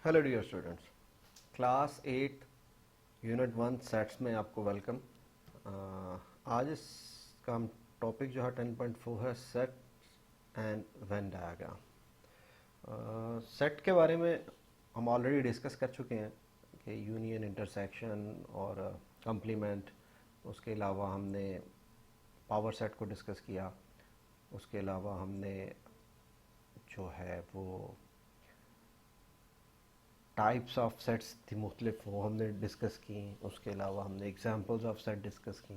Hello dear students, class 8 unit 1 sets में आपको welcome. आज इसका हम टॉपिक जो है 10.4 है set and Venn diagram. Set के बारे में हम ऑलरेडी डिस्कस कर चुके हैं कि यूनियन, इंटरसेक्शन और कंप्लीमेंट। उसके अलावा हमने पावर सेट को डिस्कस किया। उसके अलावा हमने जो है वो टाइप्स ऑफ सेट्स थी मुख्तलिफ, वो हमने डिस्कस की। उसके अलावा हमने एग्जांपल्स ऑफ सेट डिस्कस की।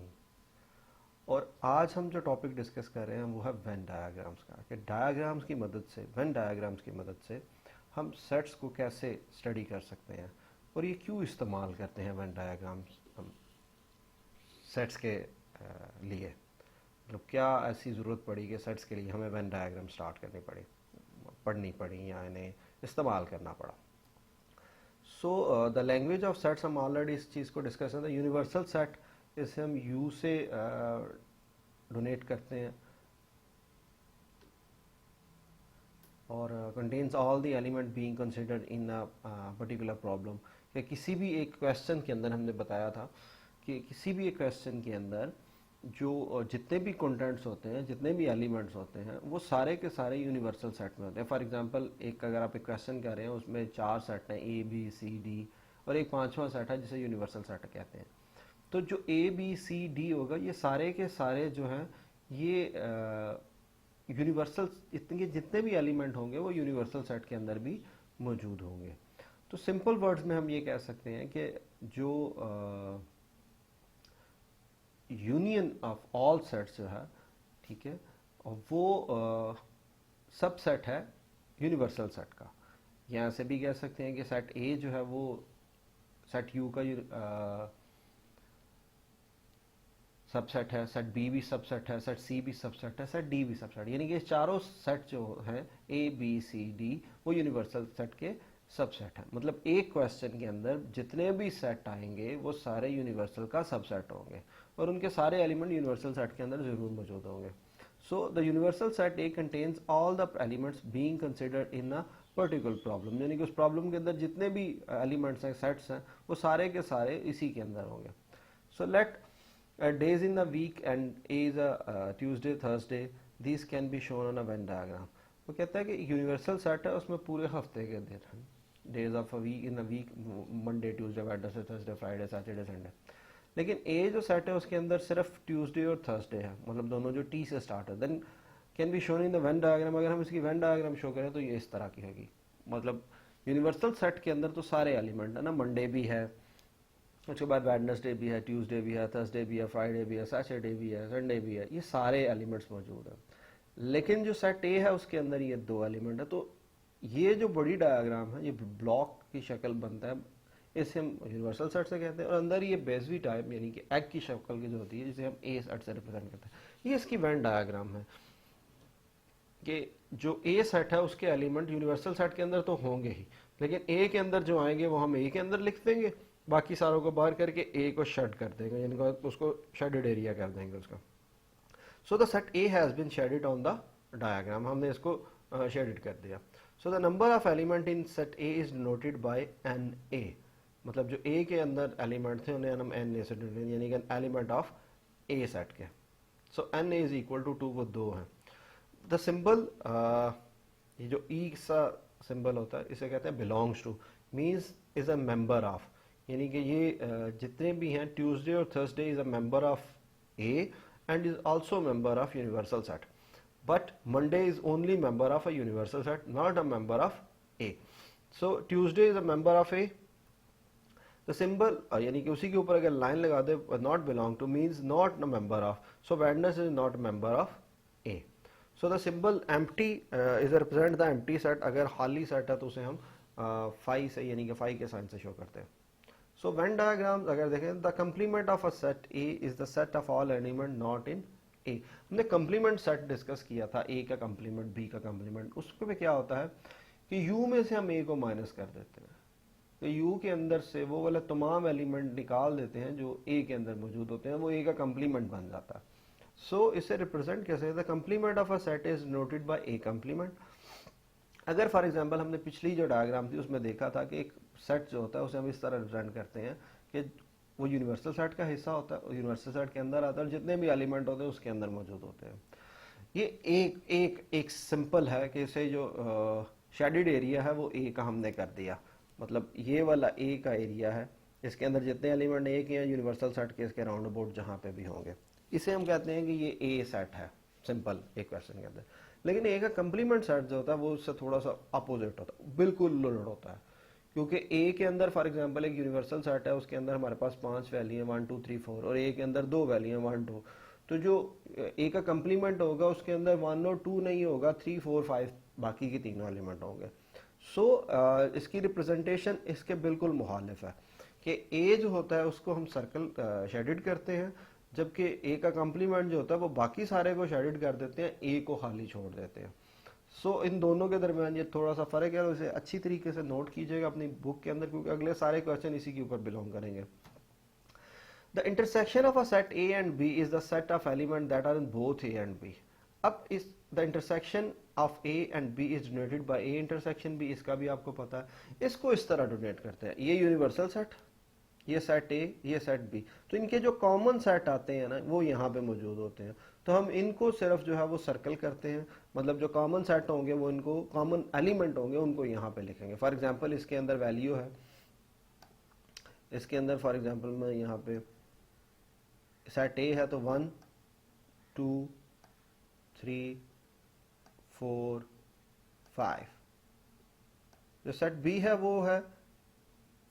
और आज हम जो टॉपिक डिस्कस कर रहे हैं वो है वेन डायग्राम्स का, कि डायग्राम्स की मदद से, वेन डायग्राम्स की मदद से हम सेट्स को कैसे स्टडी कर सकते हैं और ये क्यों इस्तेमाल करते हैं वेन डायग्राम्स हम सेट्स के लिए। मतलब क्या ऐसी ज़रूरत पड़ी कि सेट्स के लिए हमें वेन डायग्राम स्टार्ट करनी पड़ी, पढ़नी पड़ी या इन्हें इस्तेमाल करना पड़ा। So the language of sets, हम ऑलरेडी इस चीज़ को डिस्कस करते हैं। यूनिवर्सल सेट, इसे हम यू से डोनेट करते हैं और contains all the element being considered in a particular problem. कि किसी भी एक क्वेश्चन के अंदर हमने बताया था कि किसी भी एक क्वेश्चन के अंदर जो जितने भी कंटेंट्स होते हैं, जितने भी एलिमेंट्स होते हैं, वो सारे के सारे यूनिवर्सल सेट में होते हैं। फॉर एग्जांपल, एक अगर आप एक क्वेश्चन कर रहे हैं उसमें 4 सेट हैं, ए बी सी डी, और एक पांचवा सेट है जिसे यूनिवर्सल सेट कहते हैं। तो जो ए बी सी डी होगा, ये सारे के सारे जो हैं ये यूनिवर्सल, इतने जितने भी एलिमेंट होंगे वो यूनिवर्सल सेट के अंदर भी मौजूद होंगे। तो सिंपल वर्ड्स में हम ये कह सकते हैं कि जो यूनियन ऑफ ऑल सेट्स जो है, ठीक है, और वो सबसेट है यूनिवर्सल सेट का। यहाँ से भी कह सकते हैं कि सेट ए जो है वो सेट यू का सबसेट है, सेट बी भी सबसेट है, सेट सी भी सबसेट है, सेट डी भी सबसेट, यानी कि चारों सेट जो हैं ए बी सी डी वो यूनिवर्सल सेट के सबसेट है। मतलब एक क्वेश्चन के अंदर जितने भी सेट आएंगे वो सारे यूनिवर्सल का सबसेट होंगे और उनके सारे एलिमेंट यूनिवर्सल सेट के अंदर जरूर मौजूद होंगे। So the universal set A contains all the elements being considered in a particular problem, यानी कि उस प्रॉब्लम के अंदर जितने भी एलिमेंट्स हैं, सेट्स हैं, वो सारे के सारे इसी के अंदर होंगे। So let days in the week and A is a Tuesday, Thursday, these can be shown on a Venn diagram। वो कहता है कि यूनिवर्सल सेट है, उसमें पूरे हफ्ते के दिन हैं, days of a week, in a week, Monday, Tuesday, Wednesday, Thursday, Friday, Saturday, Sunday. लेकिन ए जो सेट है उसके अंदर सिर्फ ट्यूसडे और थर्सडे है, मतलब दोनों जो टी से स्टार्ट है। Then can be shown in the Venn diagram. अगर हम इसकी वेन डायग्राम शो करें तो ये इस तरह की होगी। मतलब यूनिवर्सल सेट के अंदर तो सारे एलिमेंट है ना, मंडे भी है, उसके बाद वेडनेसडे भी है, ट्यूसडे भी है, थर्सडे भी है, फ्राइडे भी है, सैटरडे भी है, संडे भी है, ये सारे एलिमेंट्स मौजूद हैं। लेकिन जो सेट ए है उसके अंदर ये दो एलिमेंट है। तो ये जो बड़ी डायग्राम है ये ब्लॉक की शक्ल बनता है, इसे हम यूनिवर्सल सेट से कहते हैं। और अंदर ये बेसवी टाइप यानी कि एग की शक्ल की जो होती है, जिसे हम ए सेट से रिप्रेजेंट करते हैं, ये इसकी वेन डायग्राम है। कि जो ए सेट है उसके एलिमेंट यूनिवर्सल सेट के अंदर तो होंगे ही, लेकिन ए के अंदर जो आएंगे वो हम ए के अंदर लिख देंगे, बाकी सारों को बाहर करके ए को शेड कर देंगे, यानी उसको शेडेड एरिया कर देंगे उसका। So the set A has been shaded on the diagram, हमने इसको शेडेड कर दिया। So the number of element in set A is noted by n A. मतलब जो ए के अंदर एलिमेंट थे उन्हें हम एन ए से डिनोट, यानी कि एलिमेंट ऑफ ए सेट के। So N A is equal to 2, वो 2 है। द सिंबल, ये जो ई सा सिंबल होता है इसे कहते हैं belongs to, means is a member of, यानी कि ये जितने भी हैं, ट्यूसडे और Thursday is a member of A and is also member of universal set, but Monday is only member of a universal set, not a member of A. So Tuesday is a member of A. The symbol, यानी कि उसी के ऊपर अगर line लगा दे, not belong to means not a member of, so Wednesday is not member of A. So the symbol empty is represent the empty set. अगर खाली सेट है तो उसे हम फाई से, यानी कि फाई के साइन से शो करते हैं। सो वेन डायग्राम अगर देखें, the complement of a set A is the set of all element not in A. हमने कंप्लीमेंट सेट डिस्कस किया था, ए का कंप्लीमेंट, बी का कंप्लीमेंट। उसमें क्या होता है कि यू में से हम ए को माइनस कर देते हैं, तो यू के अंदर से वो वाले तमाम एलिमेंट निकाल देते हैं जो ए के अंदर मौजूद होते हैं, वो ए का कंप्लीमेंट बन जाता है। सो इसे रिप्रेजेंट कैसे, the complement of a set is noted bye A complement. अगर फॉर एग्जांपल हमने पिछली जो डायग्राम थी उसमें देखा था कि एक सेट जो होता है उसे हम इस तरह रिप्रेजेंट करते हैं कि वो यूनिवर्सल सेट का हिस्सा होता है, यूनिवर्सल सेट के अंदर आता है और जितने भी एलिमेंट होते हैं उसके अंदर मौजूद होते हैं। ये एक सिंपल है कि इसे जो शेडेड एरिया है वो ए का हमने कर दिया, मतलब ये वाला ए का एरिया है, इसके अंदर जितने एलिमेंट ए के हैं यूनिवर्सल सेट के इसके राउंड अबाउट जहाँ पे भी होंगे, इसे हम कहते हैं कि ये ए सेट है, सिंपल एक क्वेश्चन के अंदर। लेकिन ए का कंप्लीमेंट सेट जो होता है वो उससे थोड़ा सा अपोजिट होता है, बिल्कुल उलट होता है, क्योंकि ए के अंदर फॉर एग्जांपल एक यूनिवर्सल सेट है, उसके अंदर हमारे पास 5 वैल्यू है 1 2 3 4, और ए के अंदर 2 वैल्यू है 1 2, तो जो ए का कंप्लीमेंट होगा उसके अंदर 1 और 2 नहीं होगा, 3 4 5 बाकी के तीनों एलिमेंट होंगे। सो इसकी रिप्रेजेंटेशन इसके बिल्कुल मुखालिफ है कि ए जो होता है उसको हम सर्कल शेडेड करते हैं, जबकि ए का कंप्लीमेंट जो होता है वो बाकी सारे को शेडेड कर देते हैं, ए को खाली छोड़ देते हैं। सो इन दोनों के दरमियान ये थोड़ा सा फर्क है, उसे अच्छी तरीके से नोट कीजिएगा अपनी बुक के अंदर, क्योंकि अगले सारे क्वेश्चन इसी के ऊपर बिलोंग करेंगे। The intersection of a set A and B is the set of element that are in both A and B. अब इस the intersection of A and B is denoted by A intersection B, इसका भी आपको पता है। इसको इस तरह डोनेट करते हैं, ये यूनिवर्सल सेट, ये सेट ए, ये सेट बी, तो इनके जो कॉमन सेट आते हैं ना वो यहाँ पे मौजूद होते हैं, तो हम इनको सिर्फ जो है वो सर्कल करते हैं, मतलब जो कॉमन सेट होंगे वो इनको कॉमन एलिमेंट होंगे उनको यहाँ पे लिखेंगे। फॉर एग्जांपल इसके अंदर वैल्यू है, इसके अंदर फॉर एग्जांपल मैं यहाँ पे सेट ए है तो 1 2 3 4 5, जो सेट बी है वो है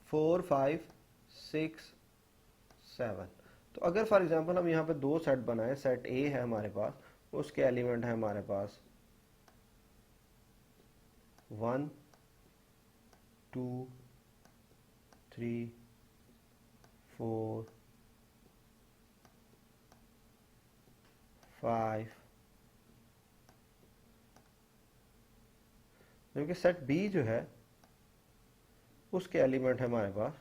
4 5 6 7। तो अगर फॉर एग्जांपल हम यहाँ पे दो सेट बनाए, सेट ए है हमारे पास, उसके एलिमेंट है हमारे पास 1 2 3 4 5, जबकि सेट बी जो है उसके एलिमेंट है हमारे पास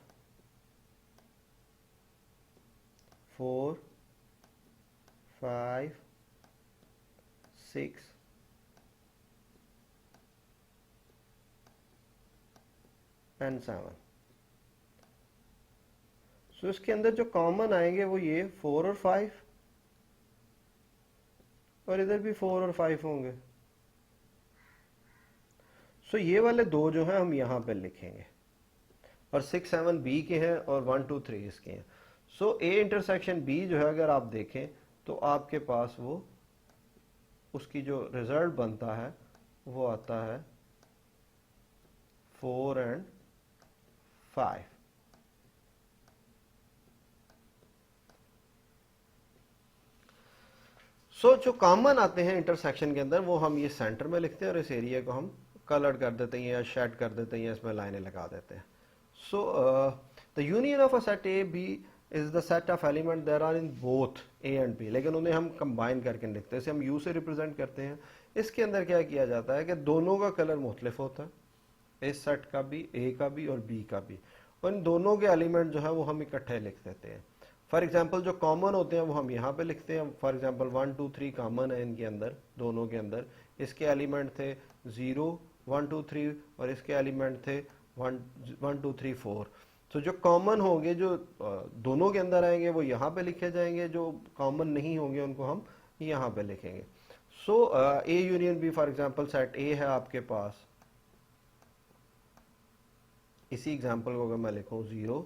4 5 6 एंड 7। सो इसके अंदर जो कॉमन आएंगे वो ये 4 और 5, और इधर भी 4 और 5 होंगे। सो ये वाले दो जो हैं हम यहाँ पे लिखेंगे, और 6 7 बी के हैं और 1 2 3 इसके हैं। सो ए इंटरसेक्शन बी जो है अगर आप देखें तो आपके पास वो उसकी जो रिजल्ट बनता है वो आता है 4 एंड 5। सो जो कॉमन आते हैं इंटरसेक्शन के अंदर वो हम ये सेंटर में लिखते हैं, और इस एरिया को हम कलर कर देते हैं या शेड कर देते हैं या इसमें लाइनें लगा देते हैं। So the union of a set A B is the set of element there are in both A and B, लेकिन उन्हें हम कंबाइन करके लिखते हैं, इसे हम यू से रिप्रेजेंट करते हैं। इसके अंदर क्या किया जाता है कि दोनों का कलर मुख्तलिफ होता है, इस सेट का भी, ए का भी और बी का भी, और इन दोनों के एलिमेंट जो है वो हम इकट्ठे लिख देते हैं। फॉर एग्जाम्पल जो कॉमन होते हैं वो हम यहाँ पे लिखते हैं। फॉर एग्जाम्पल 1 2 3 कॉमन है इनके अंदर, दोनों के अंदर, इसके एलिमेंट थे 0 1 2 3 और इसके एलिमेंट थे 1 1 2 3 4। तो जो कॉमन होंगे जो दोनों के अंदर आएंगे वो यहाँ पे लिखे जाएंगे, जो कॉमन नहीं होंगे उनको हम यहाँ पे लिखेंगे। So A union B, for example set A है आपके पास, इसी एग्जाम्पल को अगर मैं लिखूं 0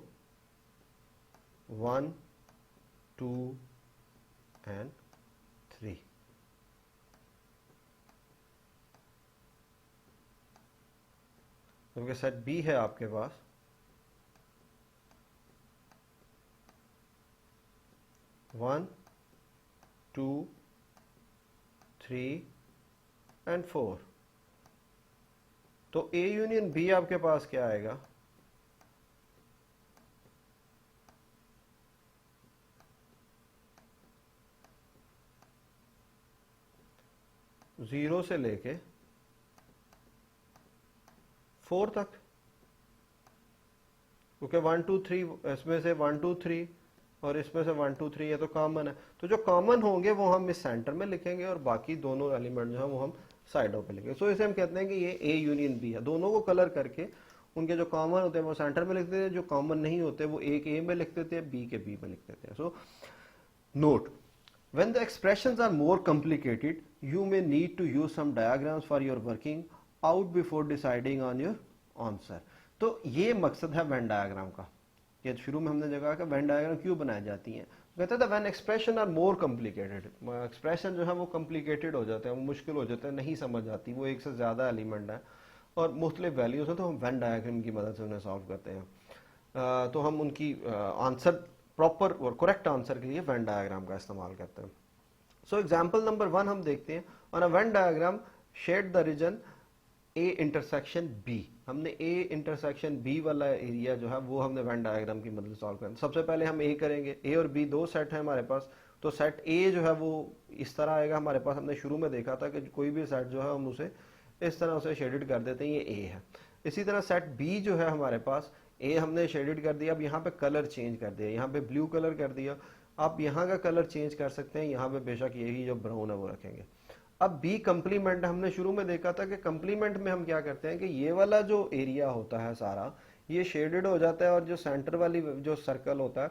1 2 एंड 3, क्योंकि सेट बी है आपके पास 1 2 3 एंड 4, तो ए यूनियन बी आपके पास क्या आएगा, 0 से लेके 4 तक, क्योंकि 1 2 3 इसमें से 1 2 3 और इसमें से 1 2 3 ये तो कॉमन है, तो जो कॉमन होंगे वो हम इस सेंटर में लिखेंगे और बाकी दोनों एलिमेंट जो है वो हम साइडों पे लिखेंगे। सो इसे हम कहते हैं कि ये ए यूनियन बी है। दोनों को कलर करके उनके जो कॉमन होते हैं वो सेंटर में लिख देते हैं, जो कॉमन नहीं होते वो एक ए में लिख देते हैं, बी के बी में लिख देते हैं। So note, when the expressions are more complicated, you may need to use some diagrams for your working out before deciding on your answer। तो ये मकसद है वेन डायग्राम का। ये शुरू में हमने जगह का वेन डायग्राम क्यों बनाई जाती हैं, कहते हैं when expression are more complicated, expression जो है वो कॉम्प्लिकेटेड हो जाते हैं, वो मुश्किल हो जाते हैं, नहीं समझ आती, वो एक से ज़्यादा एलिमेंट है और मुख्तलिफ वैल्यूज हैं, तो हम वेन डायग्राम की मदद से उन्हें सॉल्व करते हैं। तो हम उनकी आंसर प्रॉपर और करेक्ट आंसर के लिए वेन डायग्राम का इस्तेमाल करते हैं। सो एग्जांपल नंबर 1 हम देखते हैं, on a Venn diagram shade the region A intersection B. हमने ए इंटरसेक्शन बी वाला एरिया जो है वो हमने वेन डायग्राम की मदद से सॉल्व करना। सबसे पहले हम ए करेंगे, ए और बी दो सेट है हमारे पास, तो सेट ए जो है वो इस तरह आएगा हमारे पास। हमने शुरू में देखा था कि कोई भी सेट जो है हम उसे इस तरह उसे शेडेड कर देते हैं, ये ए है। इसी तरह सेट बी जो है हमारे पास, ए हमने शेडेड कर दिया, अब यहाँ पे कलर चेंज कर दिया, यहाँ पे ब्लू कलर कर दिया। आप यहाँ का कलर चेंज कर सकते हैं, यहाँ पे बेशक यही जो ब्राउन है वो रखेंगे। अब बी कंप्लीमेंट, हमने शुरू में देखा था कि कंप्लीमेंट में हम क्या करते हैं कि ये वाला जो एरिया होता है सारा ये शेडेड हो जाता है और जो सेंटर वाली जो सर्कल होता है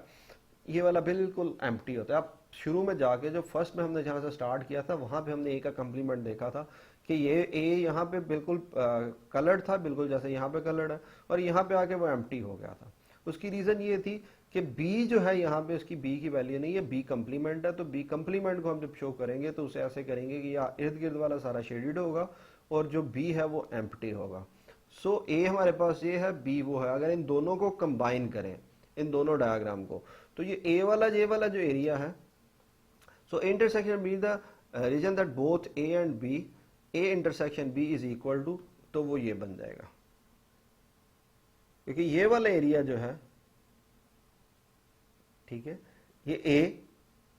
ये वाला बिल्कुल एम्प्टी होता है। आप शुरू में जाके जो फर्स्ट में हमने जहाँ से स्टार्ट किया था वहाँ पे हमने ए का कंप्लीमेंट देखा था कि ये ए यहाँ पे बिल्कुल कलर्ड था, बिल्कुल जैसे यहाँ पे कलर्ड है, और यहाँ पे आके वो एम्प्टी हो गया था। उसकी रीज़न ये थी कि बी जो है यहाँ पे उसकी बी की वैल्यू नहीं है, बी कंप्लीमेंट है, तो बी कंप्लीमेंट को हम जब शो करेंगे तो उसे ऐसे करेंगे कि यहाँ इर्द गिर्द वाला सारा शेडेड होगा और जो बी है वो एम्प्टी होगा। सो ए हमारे पास ये है, बी वो है। अगर इन दोनों को कंबाइन करें, इन दोनों डायग्राम को, तो ये ए वाला जो एरिया है, so intersection B the region that both A and B, A intersection B is equal to, तो वो ये बन जाएगा, क्योंकि ये वाला एरिया जो है, ठीक है, ये ए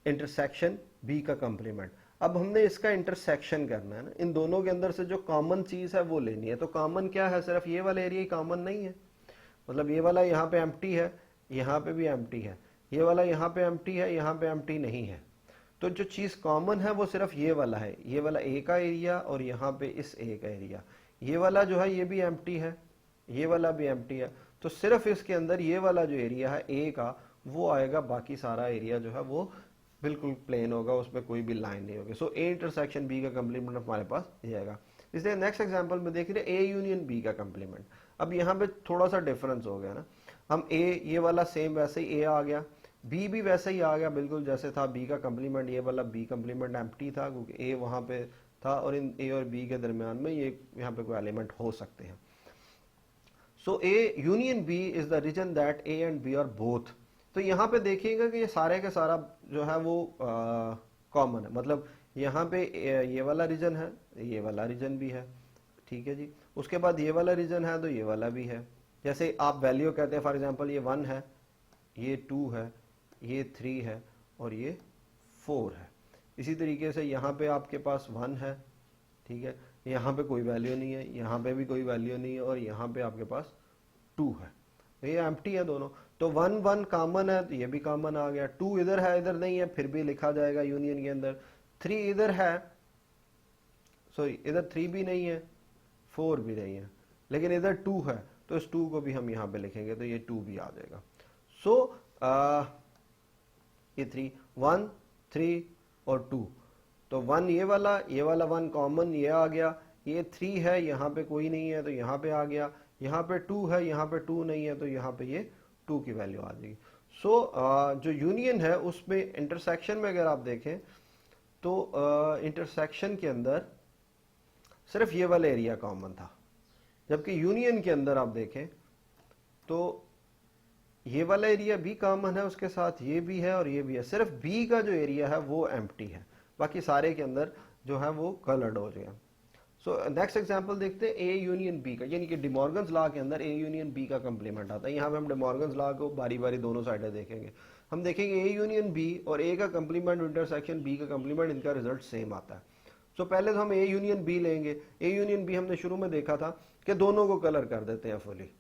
इंटरसेक्शन बी का कंप्लीमेंट। अब हमने इसका इंटरसेक्शन करना है ना, इन दोनों के अंदर से जो कॉमन चीज है वो लेनी है। तो कॉमन क्या है, सिर्फ ये वाला एरिया ही कॉमन नहीं है, मतलब ये वाला यहाँ पे एम्प्टी है, यहाँ पे भी एम्प्टी है, ये वाला यहाँ पे एम्प्टी है, यहाँ पे एम्प्टी नहीं है। तो जो चीज कॉमन है वो सिर्फ ये वाला है, ये वाला ए का एरिया और यहाँ पे इस ए का एरिया। ये वाला जो है ये भी एम्प्टी है, ये वाला भी एम्प्टी है, तो सिर्फ इसके अंदर ये वाला जो एरिया है ए का वो आएगा, बाकी सारा एरिया जो है वो बिल्कुल प्लेन होगा, उसमें कोई भी लाइन नहीं होगी। सो ए इंटरसेक्शन बी का कंप्लीमेंट हमारे पास ये आएगा। इसलिए नेक्स्ट एग्जांपल में देख रहे हैं ए यूनियन बी का कंप्लीमेंट। अब यहाँ पे थोड़ा सा डिफरेंस हो गया ना, हम ए ये वाला सेम वैसे ही ए आ गया, बी भी वैसे ही आ गया बिल्कुल जैसे था बी का कंप्लीमेंट। ये वाला बी कंप्लीमेंट एम्प्टी था क्योंकि ए वहां पे था और इन ए और बी के दरमियान में ये यहाँ पे कोई एलिमेंट हो सकते हैं। So A union B is the region that A and B are both. तो यहाँ पे देखिएगा कि ये सारे के सारा जो है वो कॉमन है, मतलब यहाँ पे ये वाला रीजन है, ये वाला रीजन भी है, ठीक है जी। उसके बाद ये वाला रीजन है तो ये वाला भी है। जैसे आप वैल्यू कहते हैं, फॉर एग्जांपल ये 1 है, ये 2 है, ये 3 है और ये 4 है। इसी तरीके से यहाँ पे आपके पास 1 है, ठीक है, यहाँ पे कोई वैल्यू नहीं है, यहाँ पे भी कोई वैल्यू नहीं है और यहाँ पे आपके पास 2 है, ये एम्प्टी है दोनों। तो 1 1 कॉमन है तो ये भी कॉमन आ गया, 2 इधर है इधर नहीं है फिर भी लिखा जाएगा यूनियन के अंदर, 3 इधर है, सॉरी इधर 3 भी नहीं है, 4 भी नहीं है, लेकिन इधर 2 है तो इस 2 को भी हम यहाँ पे लिखेंगे तो ये 2 भी आ जाएगा। सो ये 3 1 3 और 2, तो 1 ये वाला 1 कॉमन ये आ गया, ये 3 है यहाँ पे कोई नहीं है तो यहाँ पे आ गया, यहाँ पे 2 है यहाँ पे 2 नहीं है तो यहाँ पे ये 2 की वैल्यू आ जाएगी। सो जो यूनियन है उसमें इंटरसेक्शन में अगर आप देखें तो इंटरसेक्शन के अंदर सिर्फ ये वाला एरिया कॉमन था, जबकि यूनियन के अंदर आप देखें तो ये वाला एरिया भी कॉमन है, उसके साथ ये भी है और ये भी है, सिर्फ बी का जो एरिया है वो एम्प्टी है, बाकी सारे के अंदर जो है वो कलर्ड हो गया। सो नेक्स्ट एग्जांपल देखते हैं ए यूनियन बी का, यानी कि डिमॉर्गन्स लॉ के अंदर ए यूनियन बी का कंप्लीमेंट आता है। यहाँ पे हम डिमॉर्गन्स लॉ को बारी बारी दोनों साइडें देखेंगे। हम देखेंगे ए यूनियन बी और ए का कंप्लीमेंट इंटरसेक्शन बी का कंप्लीमेंट, इनका रिजल्ट सेम आता है। सो पहले तो हम ए यूनियन बी लेंगे। ए यूनियन बी हमने शुरू में देखा था कि दोनों को कलर कर देते हैं फुली।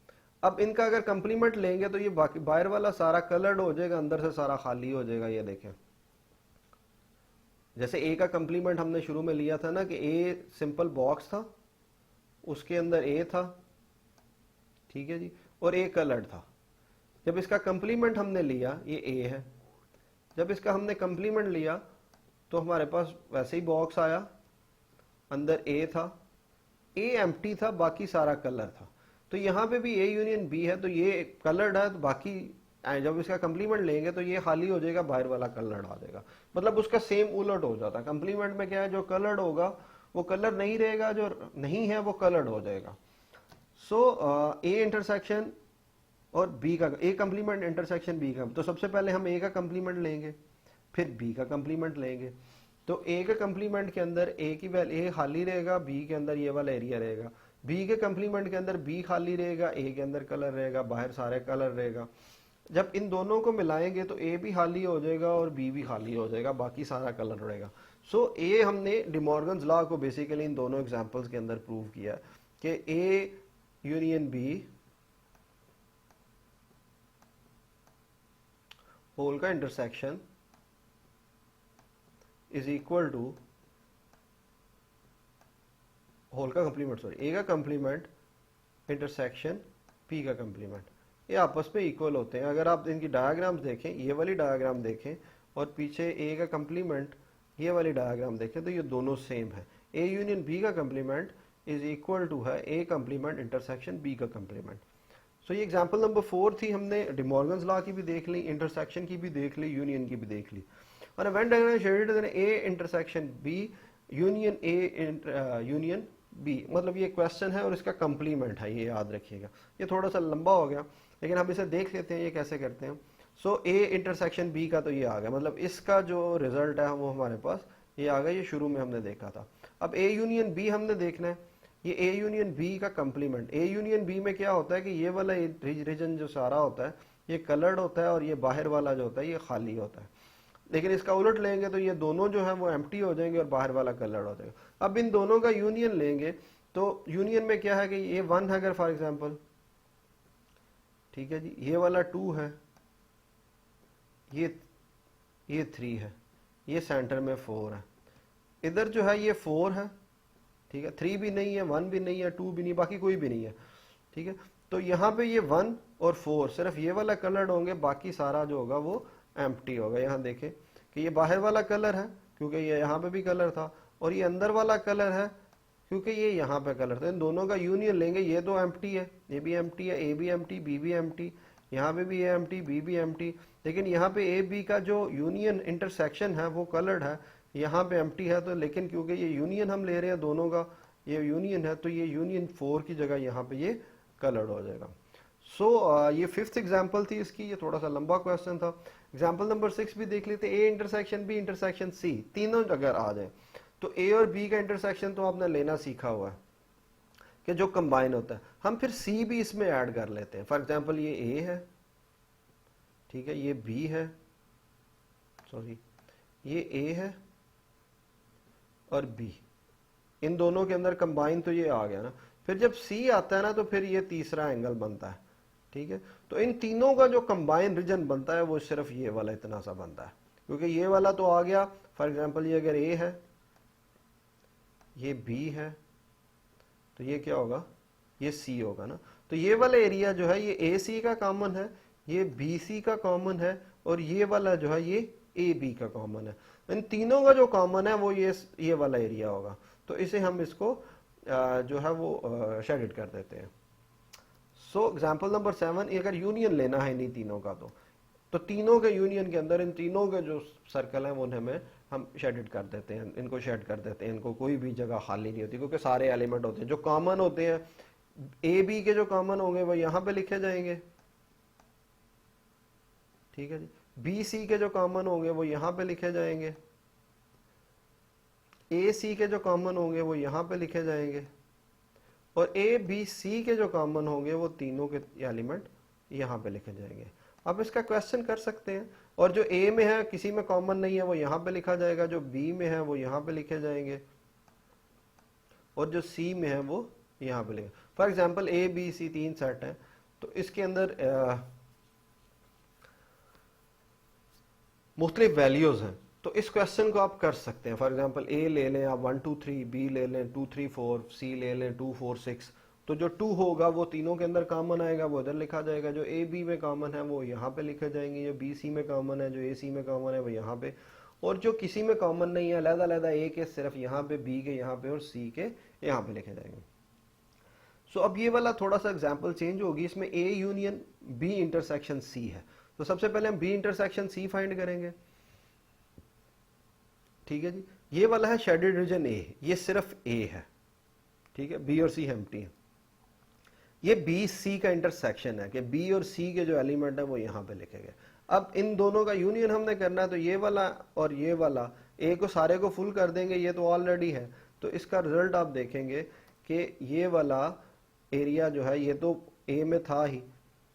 अब इनका अगर कंप्लीमेंट लेंगे तो ये बाकी बाहर वाला सारा कलर्ड हो जाएगा, अंदर से सारा खाली हो जाएगा। ये देखें, जैसे ए का कंप्लीमेंट हमने शुरू में लिया था ना कि ए सिंपल बॉक्स था, उसके अंदर ए था, ठीक है जी, और ए कलर्ड था। जब इसका कंप्लीमेंट हमने लिया, ये ए है, जब इसका हमने कंप्लीमेंट लिया तो हमारे पास वैसे ही बॉक्स आया, अंदर ए था, ए एम्प्टी था, बाकी सारा कलर था। तो यहाँ पे भी ए यूनियन बी है, तो ये कलर्ड है, तो बाकी जब इसका कंप्लीमेंट लेंगे तो ये खाली हो जाएगा, बाहर वाला कलर्ड आ जाएगा। मतलब उसका सेम उलट हो जाता है। कंप्लीमेंट में क्या है, जो कलर्ड होगा वो कलर नहीं रहेगा, जो नहीं है वो कलर्ड हो जाएगा। सो ए इंटरसेक्शन और बी का, ए कंप्लीमेंट इंटरसेक्शन बी का, तो सबसे पहले हम ए का कंप्लीमेंट लेंगे, फिर बी का कंप्लीमेंट लेंगे। तो ए के कंप्लीमेंट के अंदर ए की वैल्यू, ए खाली रहेगा, बी के अंदर ये वाला एरिया रहेगा। बी के कंप्लीमेंट के अंदर बी खाली रहेगा, ए के अंदर कलर रहेगा, बाहर सारे कलर रहेगा। जब इन दोनों को मिलाएंगे तो ए भी खाली हो जाएगा और बी भी खाली हो जाएगा, बाकी सारा कलर रहेगा। सो ए हमने डिमॉर्गन्स लॉ को बेसिकली इन दोनों एग्जांपल्स के अंदर प्रूव किया कि ए यूनियन बी होल का intersection is equal to whole का कंप्लीमेंट, सॉरी ए का कंप्लीमेंट इंटरसेक्शन पी का कंप्लीमेंट, ये आपस में इक्वल होते हैं। अगर आप इनकी डायग्राम्स देखें, ये वाली डायग्राम देखें और पीछे ए का कंप्लीमेंट ये वाली डायग्राम देखें, तो ये दोनों सेम है। ए यूनियन बी का कंप्लीमेंट इज इक्वल टू है ए कंप्लीमेंट इंटरसेक्शन बी का कंप्लीमेंट। सो ये एग्जांपल नंबर 4 थी, हमने डिमॉर्गन्स लॉ की भी देख ली, इंटरसेक्शन की भी देख ली, यूनियन की भी देख ली। और Venn diagram shaded A intersection B union A union B, मतलब ये क्वेश्चन है और इसका कंप्लीमेंट है, ये याद रखिएगा। ये थोड़ा सा लंबा हो गया, लेकिन हम इसे देख लेते हैं ये कैसे करते हैं। सो ए इंटरसेक्शन बी का तो ये आ गया, मतलब इसका जो रिजल्ट है वो हमारे पास ये आ गया, ये शुरू में हमने देखा था। अब ए यूनियन बी हमने देखना है, ये ए यूनियन बी का कंप्लीमेंट। ए यूनियन बी में क्या होता है कि ये वाला रीजन जो सारा होता है ये कलर्ड होता है और ये बाहर वाला जो होता है ये खाली होता है। लेकिन इसका उलट लेंगे तो ये दोनों जो है वो एम्प्टी हो जाएंगे और बाहर वाला कलर्ड हो जाएगा। अब इन दोनों का यूनियन लेंगे तो यूनियन में क्या है कि ये 1 है अगर फॉर एग्जांपल, ठीक है जी, ये वाला 2 है, ये 3 है, ये सेंटर में 4 है, इधर जो है ये 4 है, ठीक है, 3 भी नहीं है, 1 भी नहीं है, 2 भी नहीं, बाकी कोई भी नहीं है, ठीक है। तो यहाँ पे ये 1 और 4 सिर्फ ये वाला कलर्ड होंगे, बाकी सारा जो होगा वो एम्प्टी होगा। यहाँ देखें कि ये बाहर वाला कलर है क्योंकि ये यहाँ पे भी कलर था, और ये अंदर वाला कलर है क्योंकि ये यहाँ पे कलर था। इन दोनों का यूनियन लेंगे, ये तो एम्प्टी है, ये भी एम्प्टी है, ए भी एम्प्टी, बी भी एम्प्टी, यहाँ पे भी ए एम्प्टी, बी भी एम्प्टी, लेकिन यहाँ पे ए बी का जो यूनियन इंटरसेक्शन है वो कलर्ड है, यहाँ पे एम्प्टी है। तो लेकिन क्योंकि ये यूनियन हम ले रहे हैं दोनों का, ये यूनियन है, तो ये यूनियन 4 की जगह यहाँ पे ये कलर्ड हो जाएगा। सो ये 5th एग्जाम्पल थी इसकी, ये थोड़ा सा लंबा क्वेश्चन था। एग्जाम्पल नंबर 6 भी देख लेते। A intersection B intersection C, तीनों अगर आ जाए तो ए और बी का इंटरसेक्शन तो आपने लेना सीखा हुआ है कि जो कंबाइन होता है। हम फिर सी भी इसमें ऐड कर लेते हैं। फॉर एग्जाम्पल ये ए है, ठीक है, ये बी है, सॉरी ये ए है और बी, इन दोनों के अंदर कंबाइन तो ये आ गया ना। फिर जब सी आता है ना तो फिर ये तीसरा एंगल बनता है, ठीक है। तो इन तीनों का जो कंबाइन रीजन बनता है वो सिर्फ ये वाला इतना सा बनता है, क्योंकि ये वाला तो आ गया। फॉर एग्जांपल ये अगर ए है, ये बी है, तो ये क्या होगा, ये सी होगा ना। तो ये वाला एरिया जो है ये ए सी का कॉमन है, ये बी सी का कॉमन है, और ये वाला जो है ये ए बी का कॉमन है। इन तीनों का जो कॉमन है वो ये वाला एरिया होगा। तो इसे हम इसको जो है वो शेडेड कर देते हैं। सो एग्जाम्पल नंबर 7, अगर यूनियन लेना है इन्हीं तीनों का, तो तीनों के यूनियन के अंदर इन तीनों के जो सर्कल हैं वो उन्हें हम शेडेड कर देते हैं, इनको शेड कर देते हैं, इनको कोई भी जगह खाली नहीं होती, क्योंकि सारे एलिमेंट होते हैं जो कॉमन होते हैं। ए बी के जो कॉमन होंगे वो यहाँ पे लिखे जाएंगे, ठीक है जी। बी सी के जो कॉमन होंगे वो यहाँ पे लिखे जाएंगे, ए सी के जो कॉमन होंगे वो यहाँ पे लिखे जाएंगे, और ए बी सी के जो कॉमन होंगे वो तीनों के एलिमेंट यहाँ पे लिखे जाएंगे। आप इसका क्वेश्चन कर सकते हैं, और जो ए में है किसी में कॉमन नहीं है वो यहाँ पे लिखा जाएगा, जो बी में है वो यहाँ पे लिखे जाएंगे, और जो सी में है वो यहाँ पे लिखे। For example A B C 3 set हैं, तो इसके अंदर मुख्तलिफ वैल्यूज हैं। तो इस क्वेश्चन को आप कर सकते हैं। फॉर एग्जांपल ए ले लें आप 1 2 3, बी ले लें 2 3 4, सी ले लें 2 4 6। तो जो 2 होगा वो तीनों के अंदर कॉमन आएगा, वो इधर लिखा जाएगा। जो ए बी में कॉमन है वो यहाँ पे लिखे जाएंगे। जो बी सी में कॉमन है, जो ए सी में कॉमन है वो यहाँ पे। और जो किसी में कॉमन नहीं है, अलग-अलग ए के सिर्फ यहाँ पे, बी के यहाँ पे और सी के यहाँ पे लिखे जाएंगे। सो अब ये वाला थोड़ा सा एग्जाम्पल चेंज होगी। इसमें A union B intersection C है। तो सबसे पहले हम बी इंटरसेक्शन सी फाइंड करेंगे। ठीक है जी, ये वाला है शेडेड रीजन ए, ये सिर्फ ए है। ठीक है, बी और सी एम्प्टी है। ये बी सी का इंटरसेक्शन है कि बी और सी के जो एलिमेंट है वो यहाँ पे लिखे गए। अब इन दोनों का यूनियन हमने करना है, तो ये वाला और ये वाला ए को सारे को फुल कर देंगे, ये तो ऑलरेडी है। तो इसका रिजल्ट आप देखेंगे कि ये वाला एरिया जो है ये तो ए में था ही,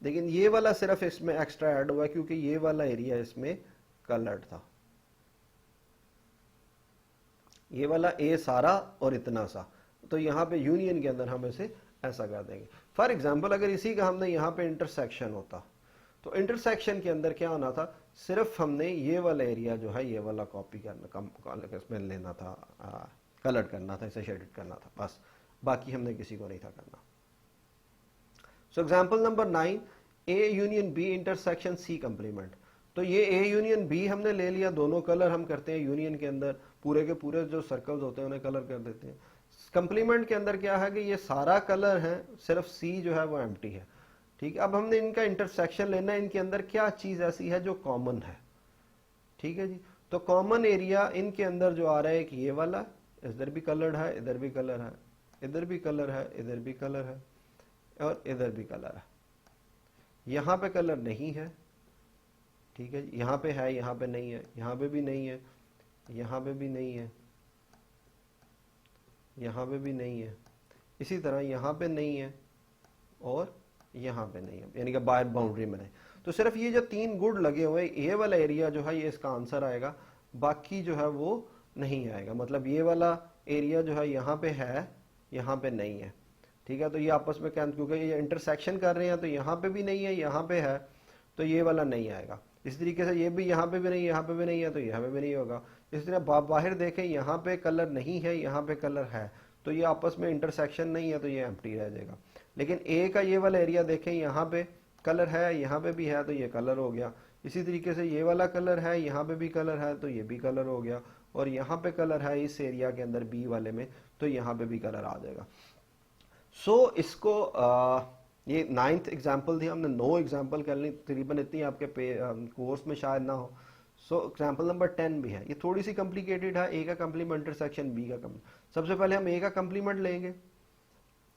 लेकिन ये वाला सिर्फ इसमें एक्स्ट्रा ऐड हुआ क्योंकि ये वाला एरिया इसमें कलर्ड था। ये वाला ए सारा और इतना सा, तो यहाँ पे यूनियन के अंदर हम इसे ऐसा कर देंगे। फॉर एग्जाम्पल अगर इसी का हमने यहाँ पे इंटरसेक्शन होता, तो इंटरसेक्शन के अंदर क्या होना था, सिर्फ हमने ये वाला एरिया जो है ये वाला कॉपी करना, इसमें लेना था, कलर करना था, इसे शेडेड करना था, बस। बाकी हमने किसी को नहीं था करना। So example number 9, A union B intersection C complement. तो ये ए यूनियन बी हमने ले लिया, दोनों कलर हम करते हैं यूनियन के अंदर, पूरे के पूरे जो सर्कल्स होते हैं उन्हें कलर कर देते हैं। कंप्लीमेंट के अंदर क्या है कि ये सारा कलर है, सिर्फ सी जो है वो एम्प्टी है। ठीक है, अब हमने इनका इंटरसेक्शन लेना है, इनके अंदर क्या चीज ऐसी है जो कॉमन है। ठीक है जी, तो कॉमन एरिया इनके अंदर जो आ रहा है कि ये वाला, इधर भी कलर है, इधर भी कलर है, इधर भी कलर है, इधर भी कलर है और इधर भी कलर है। यहाँ पे कलर नहीं है। ठीक है, यहाँ पे है, यहाँ पे नहीं है, यहाँ पे भी नहीं है, यहाँ पे भी नहीं है, यहाँ पे भी नहीं है, इसी तरह यहाँ पे नहीं है और यहाँ पे नहीं है, यानी कि बाहर बाउंड्री में नहीं। तो सिर्फ ये जो 3 गुड लगे हुए, ये वाला एरिया जो है ये इसका आंसर आएगा, बाकी जो है वो नहीं आएगा। मतलब ये वाला एरिया जो है यहाँ पे है, यहाँ पे नहीं है। ठीक है, तो ये आपस में क्या, क्योंकि ये इंटरसेक्शन कर रहे हैं, तो यहाँ पे भी नहीं है, यहाँ पे है, तो ये वाला नहीं आएगा। इस तरीके से ये भी यहाँ पे भी नहीं, यहाँ पे भी नहीं है, तो यहाँ पे भी नहीं होगा। इस तरह बाहर देखें, यहाँ पे कलर नहीं है, यहाँ पे कलर है, तो ये आपस में इंटरसेक्शन नहीं है, तो ये एम्प्टी रह जाएगा। लेकिन ए का ये वाला एरिया देखें, यहाँ पे कलर है, यहाँ पे भी है, तो ये कलर हो गया। इसी तरीके से ये वाला कलर है, यहाँ पे भी कलर है, तो ये भी कलर हो गया। और यहाँ पे कलर है इस एरिया के अंदर बी वाले में, तो यहाँ पे भी कलर आ जाएगा। सो इसको ये 9th एग्जाम्पल थी, हमने 9 एग्जाम्पल कर ली, तकरीबन इतनी आपके कोर्स में शायद ना हो। सो एग्जाम्पल नंबर 10 भी है, ये थोड़ी सी कॉम्प्लिकेटेड है। ए का कंप्लीमेंट इंटरसेक्शन बी का कंप्लीमेंट। सबसे पहले हम ए का कंप्लीमेंट लेंगे।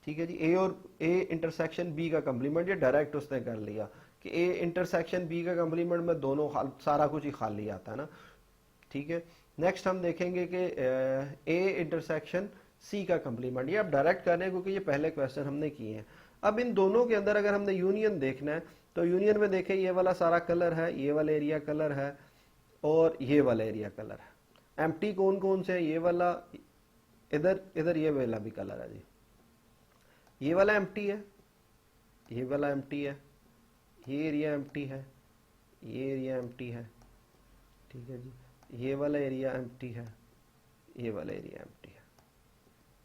ठीक है जी, ए और ए इंटरसेक्शन बी का कंप्लीमेंट, ये डायरेक्ट उसने कर लिया कि ए इंटरसेक्शन बी का कंप्लीमेंट में दोनों सारा कुछ ही खाली आता है ना। ठीक है, नेक्स्ट हम देखेंगे कि ए इंटरसेक्शन सी का कंप्लीमेंट, ये आप डायरेक्ट कर रहे हैं क्योंकि ये पहले क्वेश्चन हमने किए हैं। अब इन दोनों के अंदर अगर हमने यूनियन देखना है, तो यूनियन में देखें ये वाला सारा कलर है, ये वाला एरिया कलर है और ये वाला एरिया कलर है। एम्प्टी कौन कौन से है, ये वाला, इधर इधर ये वाला भी कलर है जी। ये वाला एम्प्टी है, ये वाला एम्प्टी है, ये एरिया एम्प्टी है, ये एरिया एम्प्टी है। ठीक है जी, ये वाला एरिया एम्प्टी है, ये वाला एरिया एम्प्टी है,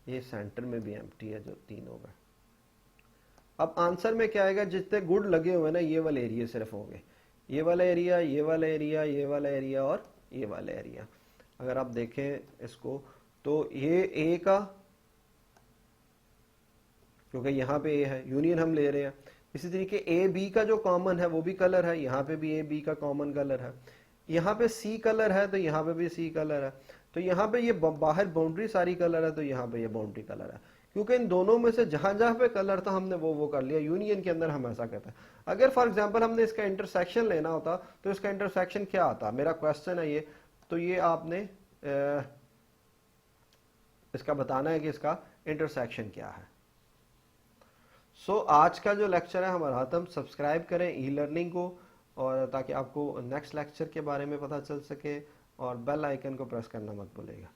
ये सेंटर में भी एम्प्टी है, जो 3 होगा। अब आंसर में क्या आएगा, जितने गुड लगे हुए ना ये वाले एरिया सिर्फ होंगे, ये वाला एरिया, ये वाला एरिया, ये वाला एरिया और ये वाला एरिया। अगर आप देखें इसको, तो ये ए का, क्योंकि यहाँ पे ए है, यूनियन हम ले रहे हैं। इसी तरीके ए बी का जो कॉमन है वो भी कलर है, यहाँ पे भी ए बी का कॉमन कलर है। यहाँ पे सी कलर है, तो यहाँ पे भी सी कलर है। तो यहाँ पे ये बाहर बाउंड्री सारी कलर है, तो यहाँ पे ये बाउंड्री कलर है। क्योंकि इन दोनों में से जहां जहां पे कलर था हमने वो कर लिया। यूनियन के अंदर हम ऐसा कहते हैं। अगर फॉर एग्जांपल हमने इसका इंटरसेक्शन लेना होता, तो इसका इंटरसेक्शन क्या आता, मेरा क्वेश्चन है ये, तो ये आपने इसका बताना है कि इसका इंटरसेक्शन क्या है। सो आज का जो लेक्चर है हमारा खत्म। सब्सक्राइब करें ई लर्निंग को, और ताकि आपको नेक्स्ट लेक्चर के बारे में पता चल सके, और बेल आइकन को प्रेस करना मत भूलिएगा।